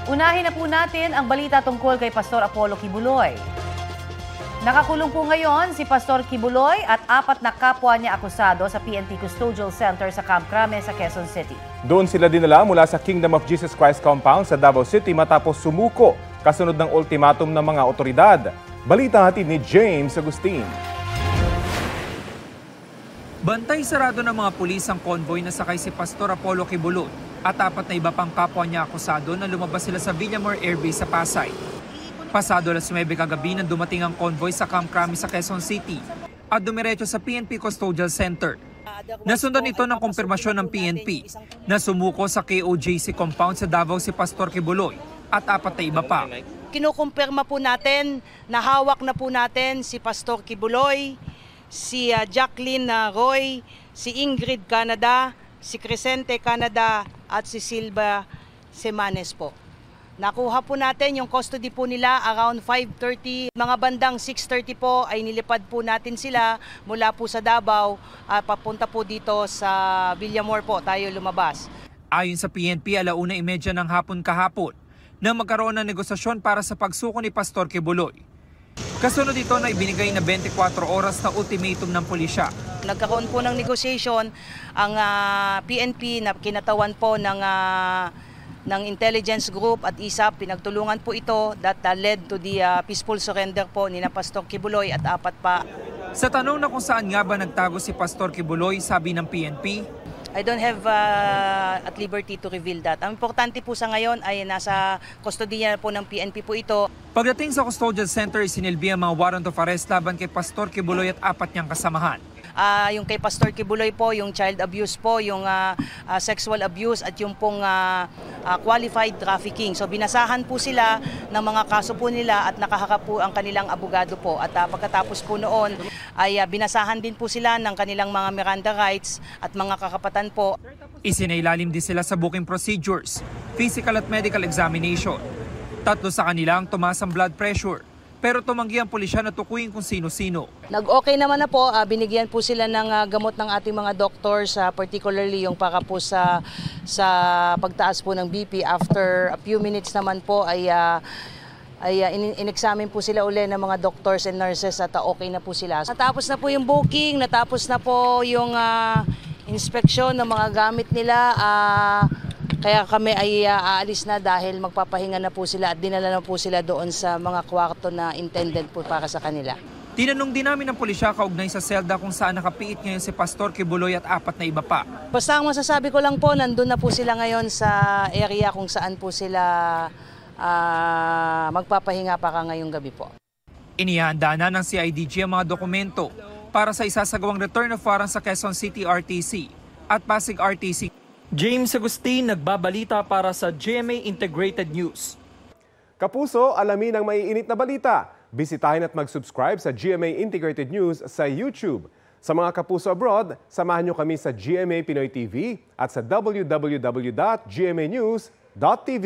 Unahin na po natin ang balita tungkol kay Pastor Apollo Kibuloy. Nakakulong po ngayon si Pastor Kibuloy at 4 na kapwa niya akusado sa PNP Custodial Center sa Camp Crame sa Quezon City. Doon sila dinala mula sa Kingdom of Jesus Christ compound sa Davao City matapos sumuko kasunod ng ultimatum ng mga otoridad. Balita hatid ni James Agustin. Bantay sarado ng mga pulis ang convoy na sakay si Pastor Apollo Kibuloy at 4 na iba pang kapwa niya akusado na lumabas sila sa Villamor Airbase sa Pasay. Pasado alas 9 kagabi nang dumating ang convoy sa Camp Crame sa Quezon City at dumiretso sa PNP Custodial Center. Nasundan ito ng kumpirmasyon ng PNP na sumuko sa KOJC compound sa Davao si Pastor Kibuloy at 4 na iba pa. Kinukumpirma po natin na hawak na po natin si Pastor Kibuloy, si Jacqueline Roy, si Ingrid Canada, si Crescente Canada at si Silva Semanes po. Nakuha po natin yung custody po nila around 5:30. Mga bandang 6:30 po ay nilipad po natin sila mula po sa Davao papunta po dito sa Villamor po tayo lumabas. Ayon sa PNP, 1:30 ng hapon kahapon na magkaroon ng negosasyon para sa pagsuko ni Pastor Kibuloy. Kasunod ito na ibinigay na 24 oras na ultimatum ng pulisya. Nagkaroon po ng negotiation ang PNP na kinatawan po ng intelligence group at ISAP. Pinagtulungan po ito that led to the peaceful surrender po ni na Pastor Kibuloy at 4 pa. Sa tanong na kung saan nga ba nagtago si Pastor Kibuloy, sabi ng PNP, I don't have at liberty to reveal that. Ang importante po sa ngayon ay nasa kustodiya po ng PNP po ito. Pagdating sa Custodial Center, isinilbi ang mga warrant of arrest laban kay Pastor Kibuloy at 4 niyang kasamahan. Yung kay Pastor Kibuloy po, yung child abuse po, yung sexual abuse at yung pong qualified trafficking. So binasahan po sila ng mga kaso po nila at nakaharap po ang kanilang abogado po. At pagkatapos po noon ay binasahan din po sila ng kanilang mga Miranda rights at mga kakapatan po. Isinailalim din sila sa booking procedures, physical at medical examination. 3 sa kanila ang tumaas ang blood pressure. Pero tumanggi ang pulisya na tukuyin kung sino-sino. Nag-okay naman na po, binigyan po sila ng gamot ng ating mga doctors, particularly yung para po sa pagtaas po ng BP. After a few minutes naman po ay in-examine po sila uli ng mga doctors and nurses at okay na po sila. Natapos na po yung booking, natapos na po yung inspeksyon ng mga gamit nila. Kaya kami ay aalis na dahil magpapahinga na po sila at dinala na po sila doon sa mga kwarto na intended po para sa kanila. Tinanong din namin ng pulisya kaugnay sa selda kung saan nakapiit ngayon si Pastor Kibuloy at 4 na iba pa. Basta ang masasabi ko lang po, nandun na po sila ngayon sa area kung saan po sila magpapahinga para ngayong gabi po. Inihanda na ng CIDG ang mga dokumento para sa isasagawang return of warrant sa Quezon City RTC at Pasig RTC. James Agustin, nagbabalita para sa GMA Integrated News. Kapuso, alamin ang maiinit na balita. Bisitahin at mag-subscribe sa GMA Integrated News sa YouTube. Sa mga kapuso abroad, samahan nyo kami sa GMA Pinoy TV at sa www.gmanews.tv.